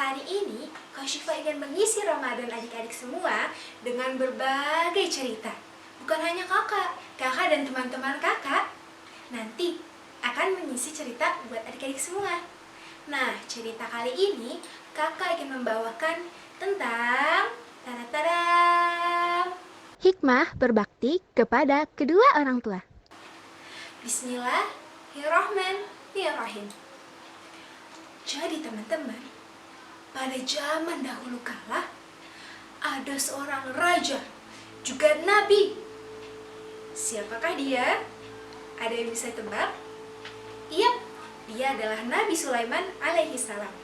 Hari ini, Kak Syifa ingin mengisi Ramadan adik-adik semua dengan berbagai cerita. Bukan hanya kakak dan teman-teman kakak. Nanti akan mengisi cerita buat adik-adik semua. Nah, cerita kali ini kakak ingin membawakan tentang tadam, Hikmah berbakti kepada kedua orang tua. Bismillahirrahmanirrahim. Jadi teman-teman, pada zaman dahulu kala ada seorang raja, juga nabi. Siapakah dia? Ada yang bisa tebak? Iya, dia adalah Nabi Sulaiman alaihi salam.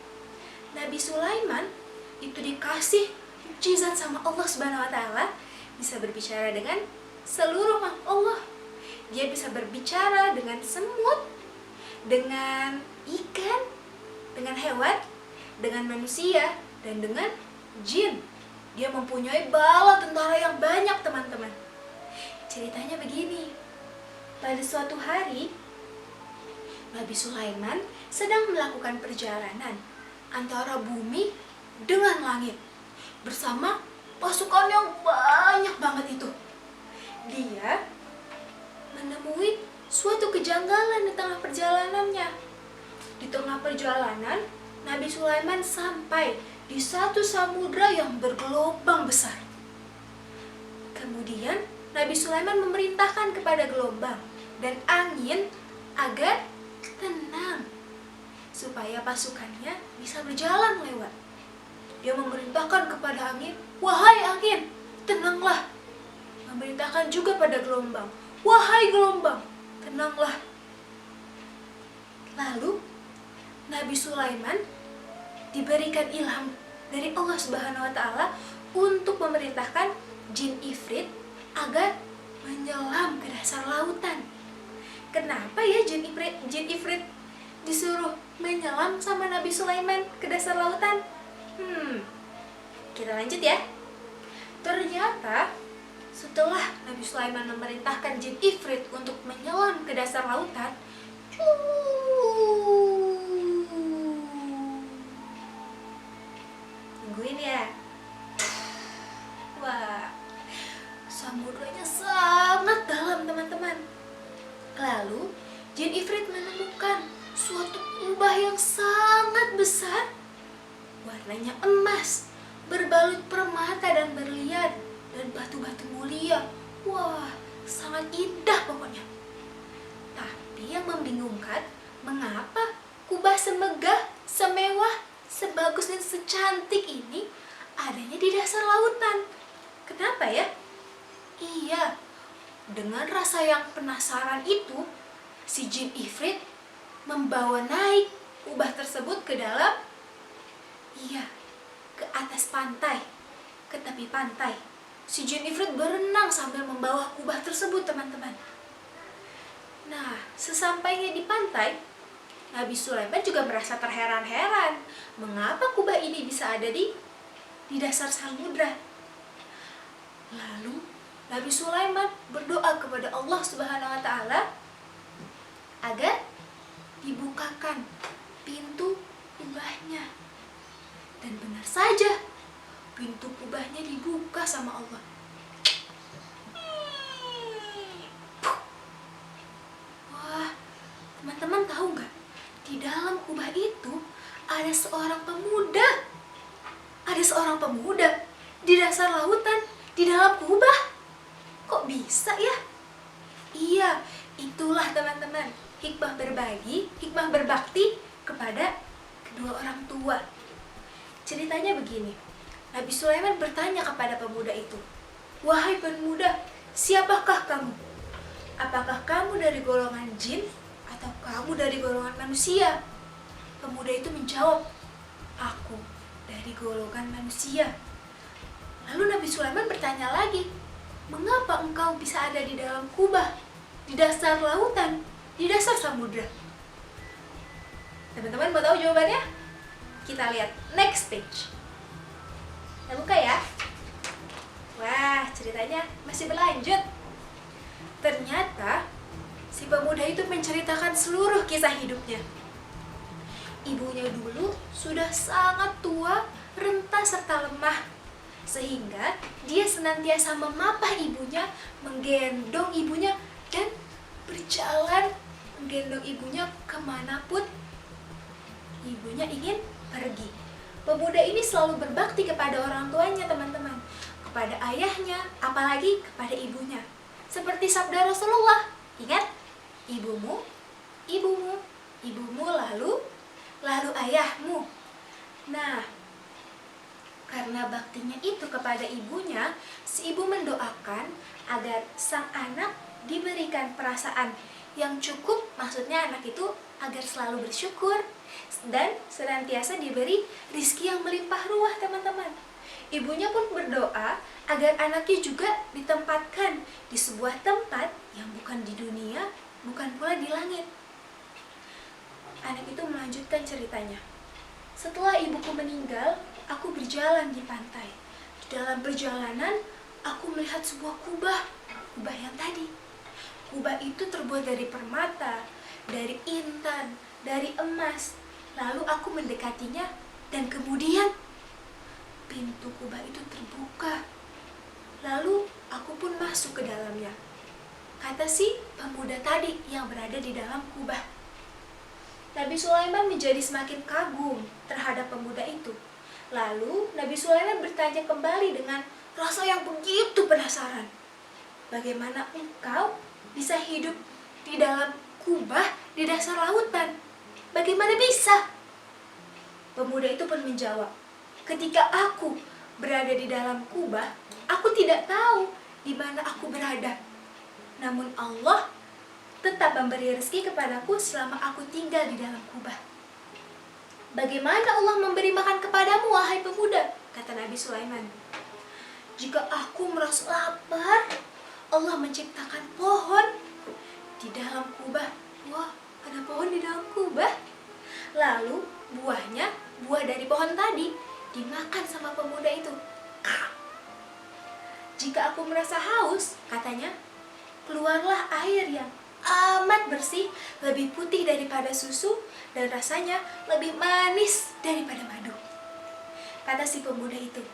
Nabi Sulaiman itu dikasih mukjizat sama Allah Subhanahu wa taala, bisa berbicara dengan seluruh makhluk Allah. Dia bisa berbicara dengan semut, dengan ikan, dengan hewan, dengan manusia, dan dengan jin. Dia mempunyai bala tentara yang banyak, teman-teman. Ceritanya begini. Pada suatu hari, Nabi Sulaiman sedang melakukan perjalanan antara bumi dengan langit bersama pasukan yang banyak banget itu. Dia menemui suatu kejanggalan di tengah perjalanannya. Di tengah perjalanan, Nabi Sulaiman sampai di satu samudra yang bergelombang besar. Kemudian Nabi Sulaiman memerintahkan kepada gelombang dan angin agar tenang, supaya pasukannya bisa berjalan lewat. Dia memerintahkan kepada angin, "Wahai angin, tenanglah." Memerintahkan juga pada gelombang, "Wahai gelombang, tenanglah." Lalu Nabi Sulaiman diberikan ilham dari Allah Subhanahu wa taala untuk memerintahkan jin ifrit agar menyelam ke dasar lautan. Kenapa ya jin ifrit disuruh menyelam sama Nabi Sulaiman ke dasar lautan? Kita lanjut ya. Ternyata setelah Nabi Sulaiman memerintahkan jin ifrit untuk menyelam ke dasar lautan, tungguin ya. Wah, samudranya sangat dalam, teman-teman. Lalu jin ifrit menemukan suatu kubah yang sangat besar, warnanya emas, berbalut permata dan berlian, dan batu-batu mulia. Wah, sangat indah pokoknya. Tapi yang membingungkan, mengapa kubah semegah, semewah, sebagus dan secantik ini adanya di dasar lautan? Kenapa ya? Iya, dengan rasa yang penasaran itu, si jin ifrit membawa naik kubah tersebut ke dalam, ke atas pantai, ke tepi pantai. Si jin ifrit berenang sambil membawa kubah tersebut, teman-teman. Nah, sesampainya di pantai, Nabi Sulaiman juga merasa terheran-heran, mengapa kubah ini bisa ada di dasar samudra. Lalu Nabi Sulaiman berdoa kepada Allah Subhanahu wa taala agar dibukakan pintu kubahnya. Dan benar saja, pintu kubahnya dibuka sama Allah. Wah, teman-teman tahu nggak? Di dalam kubah itu ada seorang pemuda. Ada seorang pemuda di dasar lautan, di dalam kubah. Kok bisa ya? Iya, itulah teman-teman, hikmah berbagi, hikmah berbakti kepada kedua orang tua. Ceritanya begini. Nabi Sulaiman bertanya kepada pemuda itu, "Wahai pemuda, siapakah kamu? Apakah kamu dari golongan jin atau kamu dari golongan manusia?" Pemuda itu menjawab, "Aku dari golongan manusia." Lalu Nabi Sulaiman bertanya lagi, "Mengapa engkau bisa ada di dalam kubah, di dasar lautan, di dasar samudra?" Teman-teman mau tahu jawabannya? Kita lihat next page. Kita buka ya. Wah, ceritanya masih berlanjut. Ternyata si pemuda itu menceritakan seluruh kisah hidupnya. Ibunya dulu sudah sangat tua, renta serta lemah, sehingga dia senantiasa memapah ibunya, menggendong ibunya, dan berjalan menggendong ibunya kemanapun ibunya ingin pergi. Pemuda ini selalu berbakti kepada orang tuanya, teman-teman, kepada ayahnya, apalagi kepada ibunya. Seperti sabda Rasulullah, ingat, ibumu, ibumu, ibumu lalu ayahmu. Nah, karena baktinya itu kepada ibunya, si ibu mendoakan agar sang anak diberikan perasaan yang cukup, maksudnya anak itu agar selalu bersyukur dan senantiasa diberi rizki yang melimpah ruah, teman-teman. Ibunya pun berdoa agar anaknya juga ditempatkan di sebuah tempat yang bukan di dunia, bukan pula di langit. Anak itu melanjutkan ceritanya. Setelah ibuku meninggal, aku berjalan di pantai. Di dalam perjalanan, aku melihat sebuah kubah yang tadi. Kubah itu terbuat dari permata, dari intan, dari emas. Lalu aku mendekatinya dan kemudian pintu kubah itu terbuka. Lalu aku pun masuk ke dalamnya. Kata si pemuda tadi yang berada di dalam kubah. Nabi Sulaiman menjadi semakin kagum terhadap pemuda itu. Lalu Nabi Sulaiman bertanya kembali dengan rasa yang begitu penasaran. Bagaimana engkau bisa hidup di dalam kubah di dasar lautan? Bagaimana bisa? Pemuda itu pun menjawab, ketika aku berada di dalam kubah, aku tidak tahu di mana aku berada. Namun Allah tetap memberi rezeki kepadaku selama aku tinggal di dalam kubah. Bagaimana Allah memberi makan kepadamu, wahai pemuda? Kata Nabi Sulaiman. Jika aku merasa lapar, Allah menciptakan pohon di dalam kubah. Wah, ada pohon di dalam kubah. Lalu buahnya, buah dari pohon tadi, dimakan sama pemuda itu. Jika aku merasa haus, katanya, keluarlah air yang amat bersih, lebih putih daripada susu, dan rasanya lebih manis daripada madu. Kata si pemuda itu,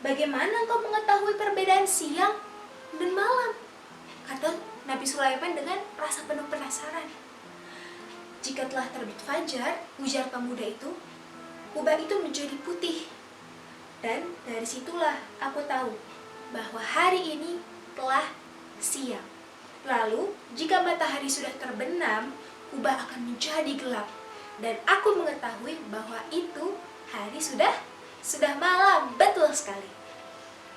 bagaimana engkau mengetahui perbedaan siang dan malam? Kata Nabi Sulaiman dengan rasa penuh penasaran. Jika telah terbit fajar, ujar pemuda itu, kubah itu menjadi putih. Dan dari situlah aku tahu bahwa hari ini telah siang. Lalu, jika matahari sudah terbenam, kubah akan menjadi gelap. Dan aku mengetahui bahwa itu hari sudah malam, betul sekali.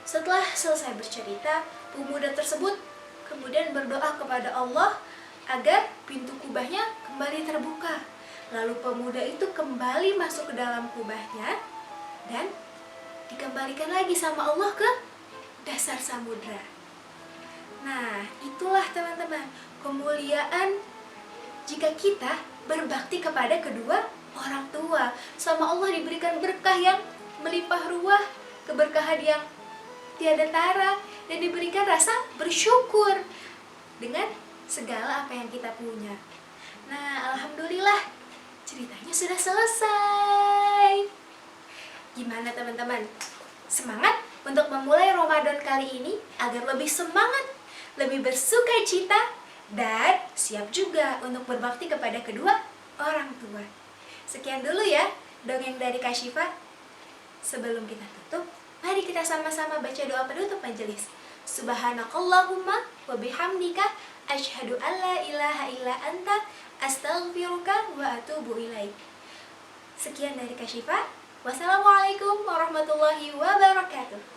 Setelah selesai bercerita, pemuda tersebut kemudian berdoa kepada Allah agar pintu kubahnya kembali terbuka. Lalu pemuda itu kembali masuk ke dalam kubahnya dan dikembalikan lagi sama Allah ke dasar samudra. Nah, itulah teman-teman, kemuliaan jika kita berbakti kepada kedua orang tua. Sama Allah diberikan berkah yang melimpah ruah, keberkahan yang tiada tara, dan diberikan rasa bersyukur dengan segala apa yang kita punya. Nah, alhamdulillah, ceritanya sudah selesai. Gimana teman-teman? Semangat untuk memulai Ramadan kali ini agar lebih semangat, lebih bersukacita, dan siap juga untuk berbakti kepada kedua orang tua. Sekian dulu ya dongeng dari Kak Syifa. Sebelum kita tutup, mari kita sama-sama baca doa penutup majelis. Subhanakallahumma wa bihamdika asyhadu an la ilaha illa anta astaghfiruka wa atubu ilaik. Sekian dari Kak Syifa. Wassalamualaikum warahmatullahi wabarakatuh.